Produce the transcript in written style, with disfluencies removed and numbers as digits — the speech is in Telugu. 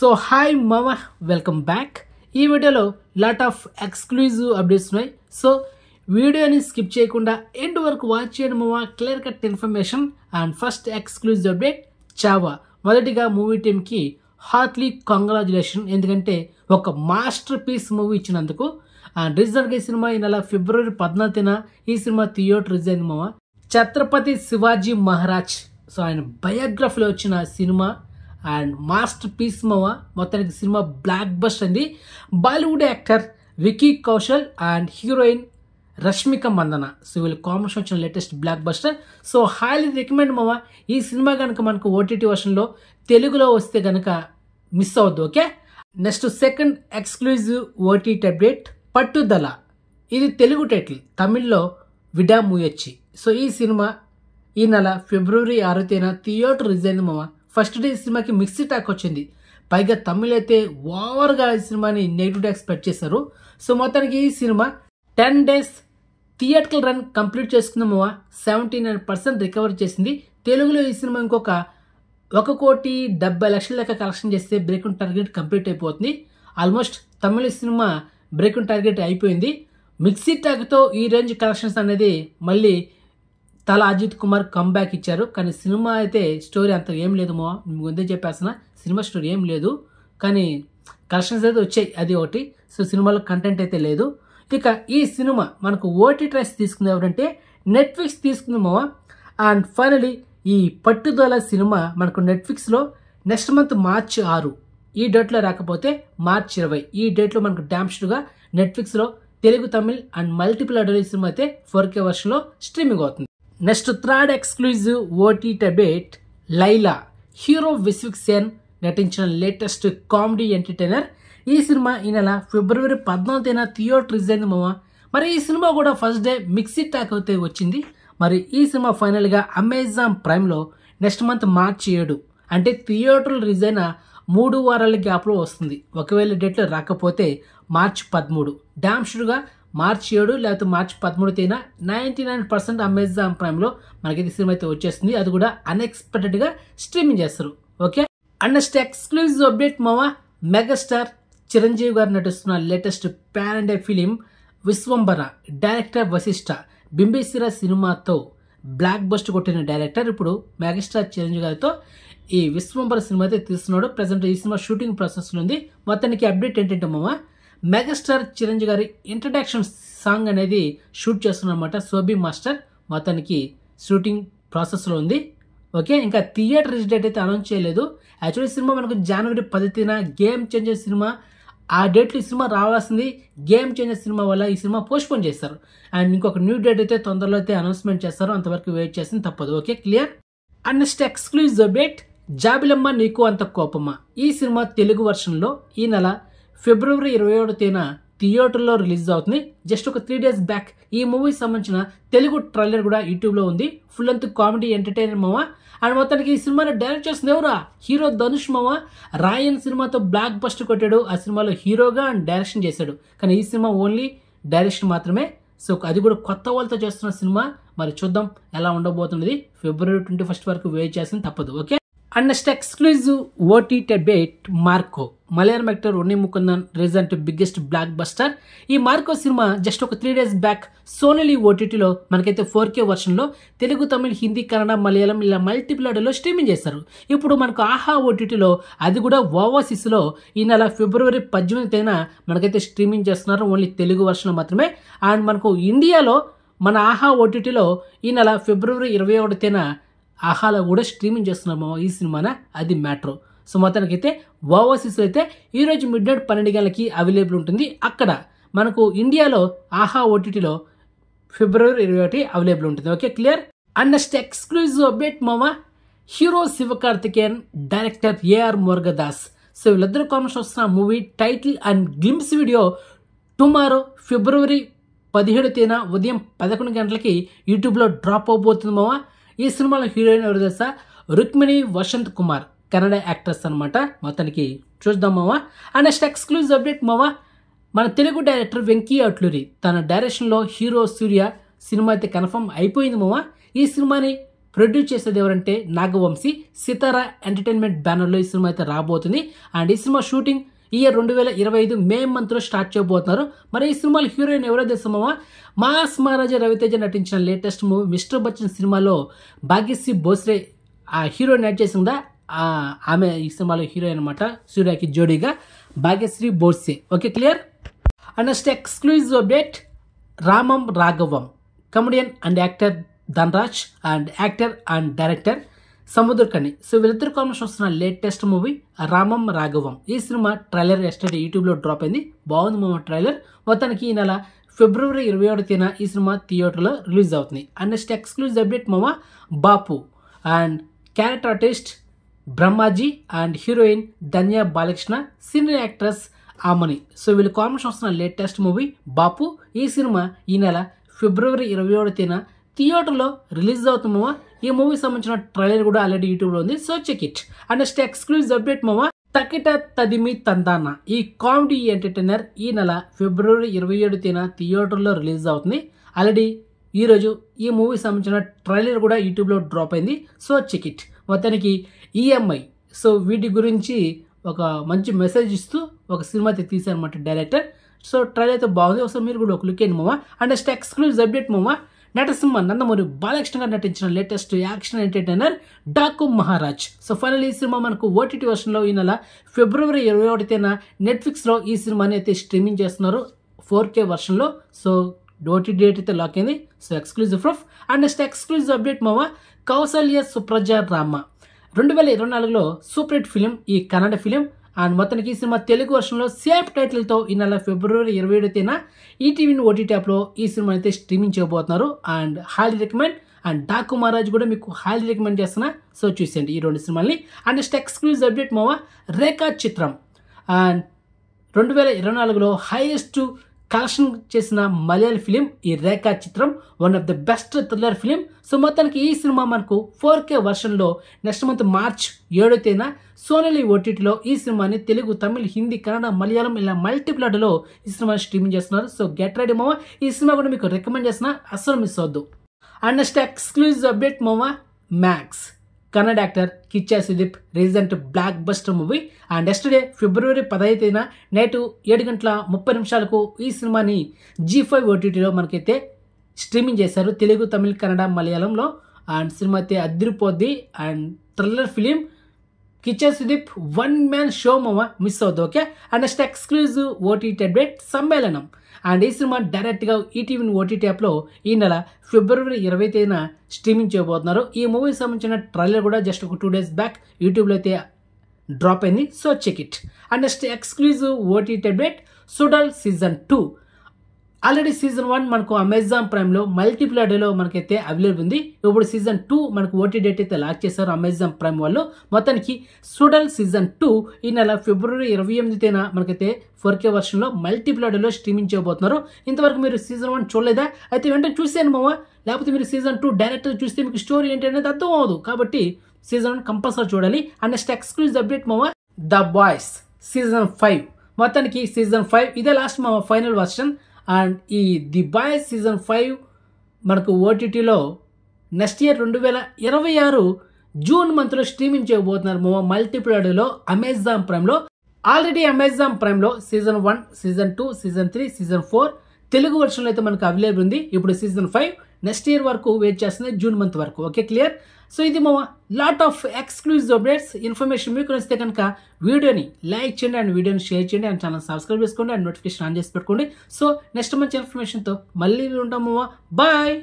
సో హాయ్ మామ, వెల్కమ్ బ్యాక్. ఈ వీడియోలో లాట్ ఆఫ్ ఎక్స్క్లూజివ్ అప్డేట్స్ ఉన్నాయి. సో వీడియోని స్కిప్ చేయకుండా ఎండ్ వరకు వాచ్ చేయడం మామ. Clear cut information. And first exclusive update, Chhaava. మొదటిగా మూవీ టీమ్కి హార్ట్లీ కంగ్రాచులేషన్, ఎందుకంటే ఒక మాస్టర్ పీస్ మూవీ ఇచ్చినందుకు. అండ్ రీజనల్గా ఈ సినిమా ఈ నెల ఫిబ్రవరి 14న ఈ సినిమా థియేటర్ రిలీజ్ అయింది మామ. ఛత్రపతి శివాజీ మహారాజ్, సో ఆయన బయోగ్రఫీలో వచ్చిన సినిమా అండ్ మాస్టర్ పీస్ మామ. మొత్తానికి సినిమా బ్లాక్ బస్టర్ అండి. Bollywood actor Vicky Kaushal and heroine Rashmika Mandanna, so వీళ్ళు కాంబినేషన్ వచ్చిన latest blockbuster. So highly recommend మామ. ఈ సినిమా కనుక మనకు ఓటీటీ వర్షన్లో తెలుగులో వస్తే కనుక మిస్ అవద్దు, okay. Next second exclusive OTT update, Pattudala. ఇది తెలుగు టైటిల్, తమిళ్లో విడా ముయచ్చి. సో ఈ సినిమా ఈ నెల ఫిబ్రవరి 6వ తేదీన థియేటర్ రిలీజ్ అయింది మామ. ఫస్ట్ డే ఈ సినిమాకి మిక్సీ టాక్ వచ్చింది. పైగా తమిళ్ అయితే ఓవర్గా ఈ సినిమాని నెగిటివ్ టాక్ స్ప్రెడ్ చేశారు. సో మొత్తానికి ఈ cinema 10 days theatrical run complete చేసుకుంది మామ. 79% రికవర్ చేసింది. తెలుగులో ఈ సినిమా ఇంకొక 1,70,00,000 లెక్క కలెక్షన్ చేస్తే బ్రేక్ టార్గెట్ కంప్లీట్ అయిపోతుంది. ఆల్మోస్ట్ తమిళ సినిమా బ్రేక్ టార్గెట్ అయిపోయింది. మిక్సీ టాక్తో ఈ రేంజ్ కలెక్షన్స్ అనేది మళ్ళీ తల అజిత్ కుమార్ కంబ్యాక్ ఇచ్చారు. కానీ సినిమా అయితే స్టోరీ అంత ఏం లేదు మా, ముందే చెప్పేస్తున్నా, సినిమా స్టోరీ ఏం లేదు. కానీ కలెక్షన్స్ అయితే వచ్చాయి, అది ఒకటి. సో సినిమాలో కంటెంట్ అయితే లేదు. ఇక ఈ సినిమా మనకు ఓటీటీ రైట్స్ తీసుకుంది ఎవరంటే నెట్ఫ్లిక్స్ తీసుకుంది మామ. అండ్ ఫైనలీ ఈ పట్టుదల సినిమా మనకు నెట్ఫ్లిక్స్లో నెక్స్ట్ మంత్ మార్చి 6 ఈ డేట్లో, రాకపోతే మార్చి 20 ఈ డేట్లో మనకు డామ్స్డ్గా నెట్ఫ్లిక్స్లో Telugu, Tamil and multiple అడల్ cinema అయితే 4K వర్షన్లో స్ట్రీమింగ్ అవుతుంది. Next third exclusive OTT update, Laila. Hero Vishwak Sen నటించిన లేటెస్ట్ కామెడీ ఎంటర్టైనర్. ఈ సినిమా ఈ నెల ఫిబ్రవరి 14వ తేదీన థియేటర్ రిలీజ్ అయింది మామ. మరి ఈ సినిమా కూడా ఫస్ట్ డే మిక్సీ టాక్ అయితే వచ్చింది. మరి ఈ సినిమా ఫైనల్గా అమెజాన్ ప్రైమ్లో నెక్స్ట్ మంత్ మార్చి 7 అంటే థియేటర్ రిలీజ్ అయిన 3 వారాల గ్యాప్లో వస్తుంది. ఒకవేళ డేట్లో రాకపోతే మార్చి 13, డామ్స్డ్గా మార్చి 7 లేకపోతే మార్చి 13 తేదీన 99% అమెజాన్ ప్రైమ్లో మనకైతే సినిమా అయితే వచ్చేస్తుంది. అది కూడా అన్ఎక్స్పెక్టెడ్గా స్ట్రీమింగ్ చేస్తారు, okay. And next exclusive update మామ, మెగాస్టార్ చిరంజీవి గారు నటిస్తున్న latest pan India film Vishwambhara. Director Vashishta Bimbisara సినిమాతో బ్లాక్ బస్టర్ కొట్టిన డైరెక్టర్ ఇప్పుడు మెగాస్టార్ చిరంజీవి గారితో ఈ విశ్వంబర సినిమా అయితే తీస్తున్నాడు. ప్రజెంట్ ఈ సినిమా షూటింగ్ ప్రాసెస్లో ఉంది. మొత్తానికి అప్డేట్ ఏంటంటే మామ, మెగాస్టార్ చిరంజీవి గారి ఇంట్రడక్షన్ సాంగ్ అనేది షూట్ చేస్తున్నమాట సోబీ మాస్టర్. మొత్తానికి షూటింగ్ ప్రాసెస్లో ఉంది, ఓకే. ఇంకా థియేటర్ రిలీజ్ డేట్ అయితే అనౌన్స్ చేయలేదు. యాక్చువల్లీ సినిమా మనకు జనవరి 10న గేమ్ చేంజర్ సినిమా, ఆ డేట్లో ఈ సినిమా రావాల్సింది. గేమ్ చేంజర్ సినిమా వల్ల ఈ సినిమా పోస్ట్పోన్ చేస్తారు. అండ్ ఇంకొక న్యూ డేట్ అయితే తొందరలో అయితే అనౌన్స్మెంట్ చేస్తారు. అంతవరకు వెయిట్ చేసింది తప్పదు, okay, clear. And next exclusive update, జాబిలమ్మ నీకు అంత కోపమా. ఈ సినిమా తెలుగు వర్షన్లో ఈ నెల ఫిబ్రవరి 27వ తేదీన థియేటర్లో రిలీజ్ అవుతుంది. జస్ట్ ఒక 3 days బ్యాక్ ఈ మూవీకి సంబంధించిన తెలుగు ట్రైలర్ కూడా యూట్యూబ్లో ఉంది. ఫుల్ లెంత్ కామెడీ ఎంటర్టైనర్ మామ. అండ్ మొత్తానికి ఈ సినిమాని డైరెక్ట్ చేస్తుంది ఎవరా, హీరో ధనుష్ మామ. రాయన్ సినిమాతో బ్లాక్ బస్టర్ కొట్టాడు. ఆ సినిమాలో హీరోగా అండ్ డైరెక్షన్ చేశాడు. కానీ ఈ సినిమా ఓన్లీ డైరెక్షన్ మాత్రమే. సో అది కూడా కొత్త వాళ్ళతో చేస్తున్న సినిమా. మరి చూద్దాం ఎలా ఉండబోతున్నది. ఫిబ్రవరి 21 వరకు వెయిట్ చేసింది తప్పదు, okay. And next exclusive OTT update, Marco. Malayalam actor Unni Mukundan recent biggest block buster. ఈ మార్కో సినిమా జస్ట్ ఒక 3 days బ్యాక్ సోనీ ఓటీటీలో మనకైతే 4K వర్షన్లో తెలుగు, తమిళ్, హిందీ, కన్నడ, మలయాళం ఇలా మల్టిపుల్ ఆడియోలో స్ట్రీమింగ్ చేస్తారు. ఇప్పుడు మనకు ఆహా ఓటీటీలో, అది కూడా ఓవర్సీస్లో ఈ నెల ఫిబ్రవరి 18వ తేదీన మనకైతే స్ట్రీమింగ్ చేస్తున్నారు. ఓన్లీ తెలుగు వర్షన్లో మాత్రమే. అండ్ మనకు ఇండియాలో మన ఆహా ఓటీటీలో ఈ నెల ఫిబ్రవరి 21వ తేదీన ఆహాలో కూడా స్ట్రీమింగ్ చేస్తున్నాము ఈ సినిమానా, అది మ్యాట్రో. సో మొత్తానికి అయితే ఓవర్సీస్లో అయితే ఈరోజు మిడ్నైట్ 12 గంటలకి అవైలబుల్ ఉంటుంది. అక్కడ మనకు ఇండియాలో ఆహా ఓటీటీలో ఫిబ్రవరి 21 అవైలబుల్ ఉంటుంది, okay, clear. And next exclusive update మామ, hero Sivakarthikeyan, director AR Murugadoss. So వీళ్ళిద్దరు కాంబినేషన్ వస్తున్న movie title and glimpse video tomorrow ఫిబ్రవరి 17వ తేదీన ఉదయం 11 గంటలకి యూట్యూబ్లో డ్రాప్ అవబోతుంది మామ. ఈ సినిమాలో హీరోయిన్ ఎవరు తెలుసా, రుక్మిణి వసంత్ కుమార్, కన్నడ యాక్ట్రెస్ అనమాట. మొత్తానికి చూద్దాం మామ. అండ్ నెక్స్ట్ ఎక్స్క్లూజివ్ అప్డేట్ మామ, మన తెలుగు డైరెక్టర్ వెంకీ అట్లూరి తన డైరెక్షన్లో హీరో సూర్య సినిమా అయితే కన్ఫర్మ్ అయిపోయింది మామ. ఈ సినిమాని ప్రొడ్యూస్ చేసేది ఎవరంటే నాగవంశీ. సితారా ఎంటర్టైన్మెంట్ బ్యానర్లో ఈ సినిమా అయితే రాబోతుంది. అండ్ ఈ సినిమా షూటింగ్ ఇయర్ 2025 మే మంత్లో స్టార్ట్ చేయబోతున్నారు. మరి ఈ సినిమాలో హీరోయిన్ ఎవరో తెలుసామా? మాస్ మహారాజా రవితేజ నటించిన లేటెస్ట్ మూవీ మిస్టర్ బచ్చన్ సినిమాలో భాగ్యశ్రీ భోస్లే ఆ హీరోయిన్ యాడ్ చేసిందా, ఆమె ఈ సినిమాలో హీరోయిన్ అనమాట. సూర్యకి జోడీగా Bhagyashree Bhosle. Okay, clear. And next exclusive update, Ramam Raghavam comedian and actor Dhanraj and actor and director Samuthirakani. So వీళ్ళిద్దరు కాంబినేషన్ వస్తున్న లేటెస్ట్ మూవీ రామం రాఘవం. ఈ సినిమా ట్రైలర్ ఎస్టర్డే యూట్యూబ్లో డ్రాప్ అయింది. బాగుంది మా ట్రైలర్. మొత్తానికి ఈ నెల ఫిబ్రవరి 27న ఈ సినిమా థియేటర్లో రిలీజ్ అవుతుంది. అండ్ నెక్స్ట్ ఎక్స్క్లూజివ్ అప్డేట్ మామ, Baapu and character artist Brahmaji and heroine Dhanya Balakrishna, senior actress Aamani. So వీళ్ళు కాంబినేషన్ వస్తున్న లేటెస్ట్ మూవీ బాపు. ఈ సినిమా ఈ నెల ఫిబ్రవరి 27న థియేటర్లో రిలీజ్ అవుతుందమ్మా. ఈ మూవీ సంబంధించిన ట్రైలర్ కూడా ఆల్రెడీ యూట్యూబ్లో ఉంది. So check it. And next exclusive update మామ, తకిట తదిమి తందాన ఈ కామెడీ ఎంటర్టైనర్ ఈ నెల ఫిబ్రవరి 27న థియేటర్లో రిలీజ్ అవుతుంది. ఆల్రెడీ ఈరోజు ఈ మూవీ సంబంధించిన ట్రైలర్ కూడా యూట్యూబ్లో డ్రాప్ అయింది. So check it. మొత్తానికి ఈఎంఐ సో వీటి గురించి ఒక మంచి మెసేజ్ ఇస్తూ ఒక సినిమా తీశారనమాట డైరెక్టర్. సో ట్రైలర్ అయితే బాగుంది. ఒకసారి మీరు కూడా ఒక లుక్ వేయండి మామ. అండ్ నెక్స్ట్ ఎక్స్క్లూజివ్ అప్డేట్ మామ, నటసింహ నందమూరి బాలకృష్ణ గారు నటించిన latest action entertainer Daaku Maharaj. So final ఈ సినిమా మనకు ఓటీటీ వర్షన్లో ఈ నెల ఫిబ్రవరి 21న నెట్ఫ్లిక్స్లో ఈ సినిమాని అయితే స్ట్రీమింగ్ చేస్తున్నారు 4K వర్షన్లో. సో ఓటీటీ డేట్ అయితే లాక్ అయింది. So exclusive proof. And next exclusive update మామ, కౌసల్య సుప్రజ రామ 2024లో సూపర్ హిట్ ఫిలిం, ఈ కన్నడ ఫిలిం. అండ్ మొత్తానికి ఈ సినిమా తెలుగు వర్షన్లో సేమ్ టైటిల్తో ఈ నెల ఫిబ్రవరి 27న ఈటీవీ ఓటీటీ యాప్లో ఈ సినిమా అయితే స్ట్రీమింగ్ చేయబోతున్నారు. And highly recommend. And Daaku Maharaj కూడా మీకు హైలీ రికమెండ్ చేస్తున్నా. సో చూసేయండి ఈ 2 సినిమాల్ని. అండ్ నెక్స్ట్ ఎక్స్క్లూజివ్ అప్డేట్ మావా, రేఖా చిత్రం అండ్ 2024లో హైయెస్ట్ కలెక్షన్ చేసిన మలయాళ ఫిలిం ఈ రేఖా చిత్రం, one of the best thriller film. So మొత్తానికి ఈ సినిమా మనకు 4K వర్షన్లో నెక్స్ట్ మంత్ మార్చ్ 7న సోనలి ఓటీటీలో ఈ సినిమాని తెలుగు, తమిళ్, హిందీ, కన్నడ, మలయాళం ఇలా మల్టీప్లాట్లో ఈ సినిమా స్ట్రీమింగ్ చేస్తున్నారు. సో గెట్ రెడీ మావా. ఈ సినిమా కూడా మీకు రికమెండ్ చేస్తున్నా, అస్సలు మిస్ అవద్దు. అండ్ నెక్స్ట్ ఎక్స్క్లూజివ్ అప్డేట్ మావా, Max Kannada actor Kichcha Sudeep recent blockbuster movie. And yesterday February 15న నైట్ 7:30 ఈ సినిమాని G5 ఓటీటీలో మనకైతే స్ట్రీమింగ్ చేశారు, తెలుగు, తమిళ్, కన్నడ, మలయాళంలో. అండ్ సినిమా అయితే అదిరిపోద్ది. And thriller film, Kichcha Sudeep one man show మావా, మిస్ అవుద్దు. Okay. And next exclusive OTT update Sammelanam. And ఈ సినిమా డైరెక్ట్గా ఈటీవీ ఓటీటీ యాప్లో ఈ నెల ఫిబ్రవరి 25న స్ట్రీమింగ్ చేయబోతున్నారు. ఈ మూవీకి సంబంధించిన ట్రైలర్ కూడా జస్ట్ ఒక 2 days బ్యాక్ యూట్యూబ్లో అయితే డ్రాప్ అయింది. So check it. And next exclusive OTT update, Suzhal season 2. Already season 1 మనకు అమెజాన్ ప్రైమ్లో మల్టీప్లాడేలో మనకైతే అవైలబుల్ ఉంది. ఇప్పుడు సీజన్ 2 మనకు ఓటీటీ డేట్ అయితే లాక్ చేశారు అమెజాన్ ప్రైమ్ వాళ్ళు. మొత్తానికి సుడాల్ సీజన్ 2 ఈ నెల ఫిబ్రవరి 28న మనకైతే 4K వర్షన్లో మల్టీప్లాడేలో స్ట్రీమింగ్ చేయబోతున్నారు. ఇంతవరకు మీరు సీజన్ 1 చూడలేదా? అయితే వెంటనే చూసాను మావా. లేకపోతే మీరు సీజన్ 2 డైరెక్ట్గా చూస్తే మీకు స్టోరీ ఏంటి అనేది అర్థం అవ్వదు. కాబట్టి సీజన్ 1 కంపల్సరీ చూడాలి. అండ్ నెక్స్ట్ ఎక్స్క్లూజివ్ అప్డేట్ మావా, ద బాయ్స్ సీజన్ 5. మొత్తానికి సీజన్ 5 ఇదే లాస్ట్ మావా ఫైనల్ వర్షన్. అండ్ ఈ ది బాయ్స్ సీజన్ 5 మనకు ఓటీటీలో నెక్స్ట్ ఇయర్ 2026 జూన్ మంత్లో స్ట్రీమింగ్ చేయబోతున్నారు మావా మల్టీప్లాడేలో అమెజాన్ ప్రైమ్లో. ఆల్రెడీ అమెజాన్ ప్రైమ్లో season 1, season 2, season 3, season 4 Telugu వర్షన్లో అయితే మనకు అవైలబుల్ ఉంది. ఇప్పుడు సీజన్ 5 నెక్స్ట్ ఇయర్ వరకు వెయిట్ చేస్తుంది, జూన్ మంత్ వరకు. Okay, clear. సో ఇది మా lot of exclusive updates information మీకు నచ్చితే కనుక వీడియోని లైక్ చేయండి అండ్ వీడియోని షేర్ చేయండి అండ్ ఛానల్ సబ్స్క్రైబ్ చేసుకోండి అండ్ నోటిఫికేషన్ ఆన్ చేసి పెట్టుకోండి. సో నెక్స్ట్ మంచి ఇన్ఫర్మేషన్తో మళ్ళీ ఉంటాము. బాయ్.